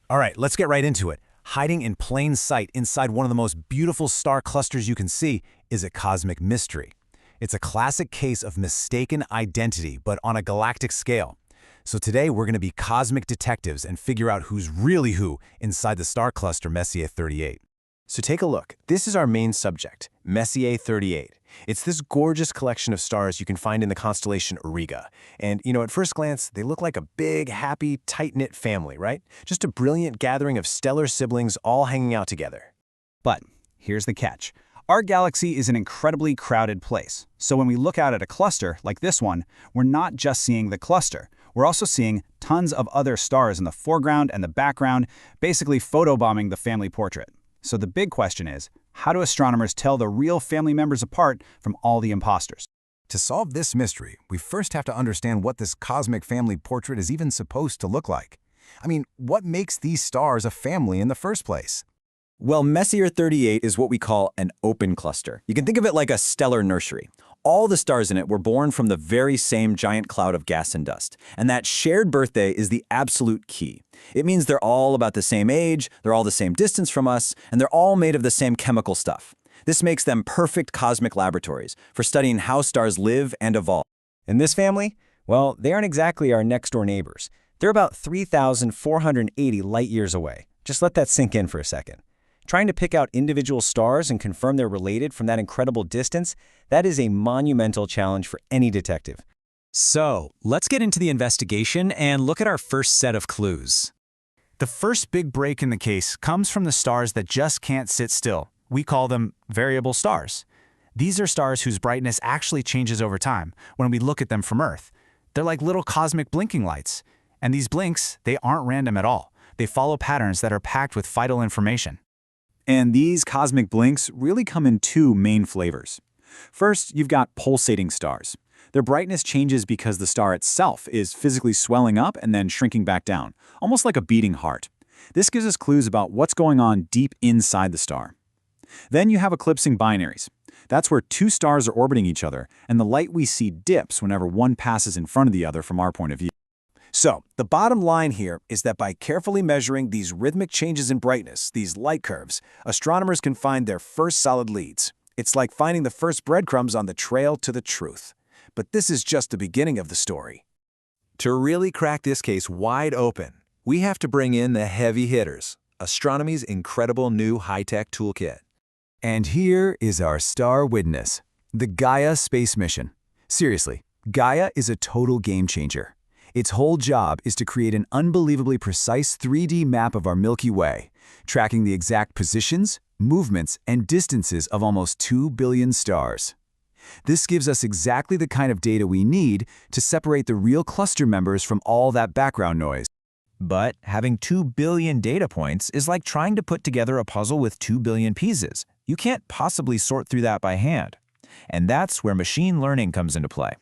All right, let's get right into it. Hiding in plain sight inside one of the most beautiful star clusters you can see is a cosmic mystery. It's a classic case of mistaken identity, but on a galactic scale. So today we're going to be cosmic detectives and figure out who's really who inside the star cluster Messier 38. So take a look. This is our main subject, Messier 38. It's this gorgeous collection of stars you can find in the constellation Auriga. And, at first glance, they look like a big, happy, tight-knit family, right? Just a brilliant gathering of stellar siblings all hanging out together. But here's the catch. Our galaxy is an incredibly crowded place. So when we look out at a cluster like this one, we're not just seeing the cluster. We're also seeing tons of other stars in the foreground and the background, basically photobombing the family portrait. So the big question is, how do astronomers tell the real family members apart from all the imposters? To solve this mystery, we first have to understand what this cosmic family portrait is even supposed to look like. I mean, what makes these stars a family in the first place? Well, Messier 38 is what we call an open cluster. You can think of it like a stellar nursery. All the stars in it were born from the very same giant cloud of gas and dust. And that shared birthday is the absolute key. It means they're all about the same age, they're all the same distance from us, and they're all made of the same chemical stuff. This makes them perfect cosmic laboratories for studying how stars live and evolve. And this family? Well, they aren't exactly our next-door neighbors. They're about 3,480 light-years away. Just let that sink in for a second. Trying to pick out individual stars and confirm they're related from that incredible distance, that is a monumental challenge for any detective. So, let's get into the investigation and look at our first set of clues. The first big break in the case comes from the stars that just can't sit still. We call them variable stars. These are stars whose brightness actually changes over time when we look at them from Earth. They're like little cosmic blinking lights. And these blinks, they aren't random at all. They follow patterns that are packed with vital information. And these cosmic blinks really come in two main flavors. First, you've got pulsating stars. Their brightness changes because the star itself is physically swelling up and then shrinking back down, almost like a beating heart. This gives us clues about what's going on deep inside the star. Then you have eclipsing binaries. That's where two stars are orbiting each other, and the light we see dips whenever one passes in front of the other from our point of view. So, the bottom line here is that by carefully measuring these rhythmic changes in brightness, these light curves, astronomers can find their first solid leads. It's like finding the first breadcrumbs on the trail to the truth. But this is just the beginning of the story. To really crack this case wide open, we have to bring in the heavy hitters, astronomy's incredible new high-tech toolkit. And here is our star witness, the Gaia space mission. Seriously, Gaia is a total game changer. Its whole job is to create an unbelievably precise 3D map of our Milky Way, tracking the exact positions, movements, and distances of almost 2 billion stars. This gives us exactly the kind of data we need to separate the real cluster members from all that background noise. But having 2 billion data points is like trying to put together a puzzle with 2 billion pieces. You can't possibly sort through that by hand. And that's where machine learning comes into play.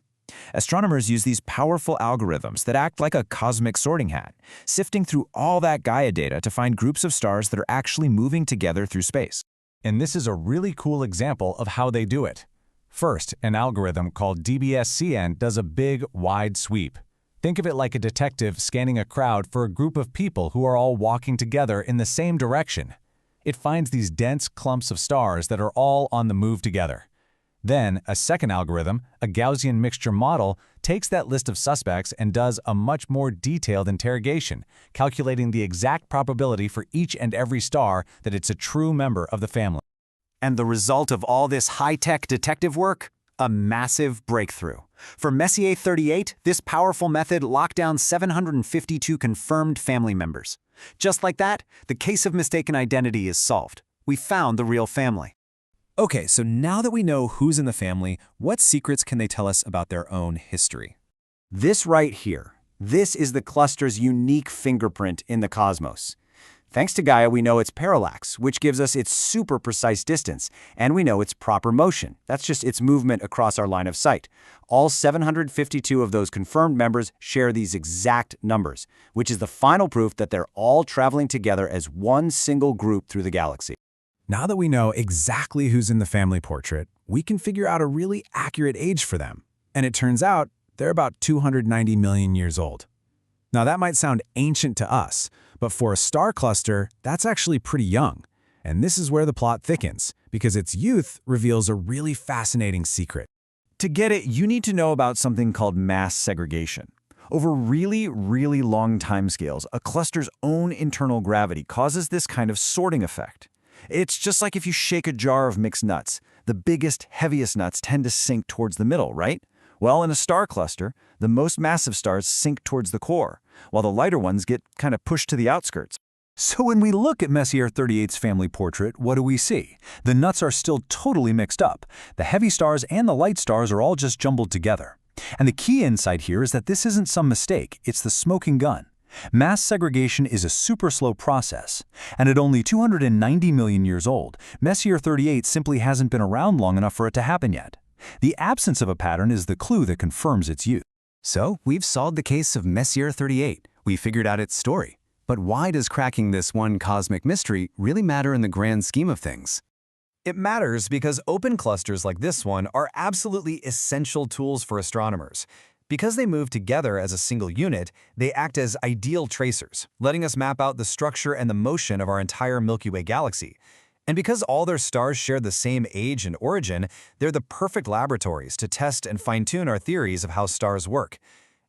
Astronomers use these powerful algorithms that act like a cosmic sorting hat, sifting through all that Gaia data to find groups of stars that are actually moving together through space. And this is a really cool example of how they do it. First, an algorithm called DBSCN does a big, wide sweep. Think of it like a detective scanning a crowd for a group of people who are all walking together in the same direction. It finds these dense clumps of stars that are all on the move together. Then, a second algorithm, a Gaussian mixture model, takes that list of suspects and does a much more detailed interrogation, calculating the exact probability for each and every star that it's a true member of the family. And the result of all this high-tech detective work? A massive breakthrough. For Messier 38, this powerful method locked down 752 confirmed family members. Just like that, the case of mistaken identity is solved. We found the real family. Okay, so now that we know who's in the family, what secrets can they tell us about their own history? This right here, this is the cluster's unique fingerprint in the cosmos. Thanks to Gaia, we know its parallax, which gives us its super precise distance, and we know its proper motion. That's just its movement across our line of sight. All 752 of those confirmed members share these exact numbers, which is the final proof that they're all traveling together as one single group through the galaxy. Now that we know exactly who's in the family portrait, we can figure out a really accurate age for them. And it turns out they're about 290 million years old. Now that might sound ancient to us, But for a star cluster, that's actually pretty young. And this is where the plot thickens, because its youth reveals a really fascinating secret. To get it, you need to know about something called mass segregation. Over really, really long timescales, a cluster's own internal gravity causes this kind of sorting effect. It's just like if you shake a jar of mixed nuts. The biggest, heaviest nuts tend to sink towards the middle, right? Well, in a star cluster, the most massive stars sink towards the core, while the lighter ones get kind of pushed to the outskirts. So when we look at Messier 38's family portrait, what do we see? The nuts are still totally mixed up. The heavy stars and the light stars are all just jumbled together. And the key insight here is that this isn't some mistake, it's the smoking gun. Mass segregation is a super slow process, and at only 290 million years old, Messier 38 simply hasn't been around long enough for it to happen yet. The absence of a pattern is the clue that confirms its youth. So, we've solved the case of Messier 38. We figured out its story. But why does cracking this one cosmic mystery really matter in the grand scheme of things? It matters because open clusters like this one are absolutely essential tools for astronomers. Because they move together as a single unit, they act as ideal tracers, letting us map out the structure and the motion of our entire Milky Way galaxy. And because all their stars share the same age and origin, they're the perfect laboratories to test and fine-tune our theories of how stars work.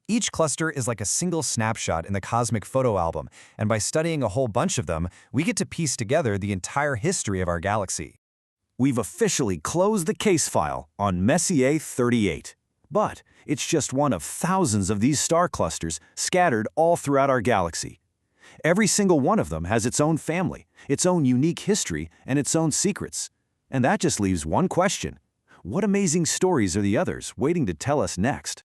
Each cluster is like a single snapshot in the cosmic photo album, and by studying a whole bunch of them, we get to piece together the entire history of our galaxy. We've officially closed the case file on Messier 38. But it's just one of thousands of these star clusters scattered all throughout our galaxy. Every single one of them has its own family, its own unique history, and its own secrets. And that just leaves one question. What amazing stories are the others waiting to tell us next?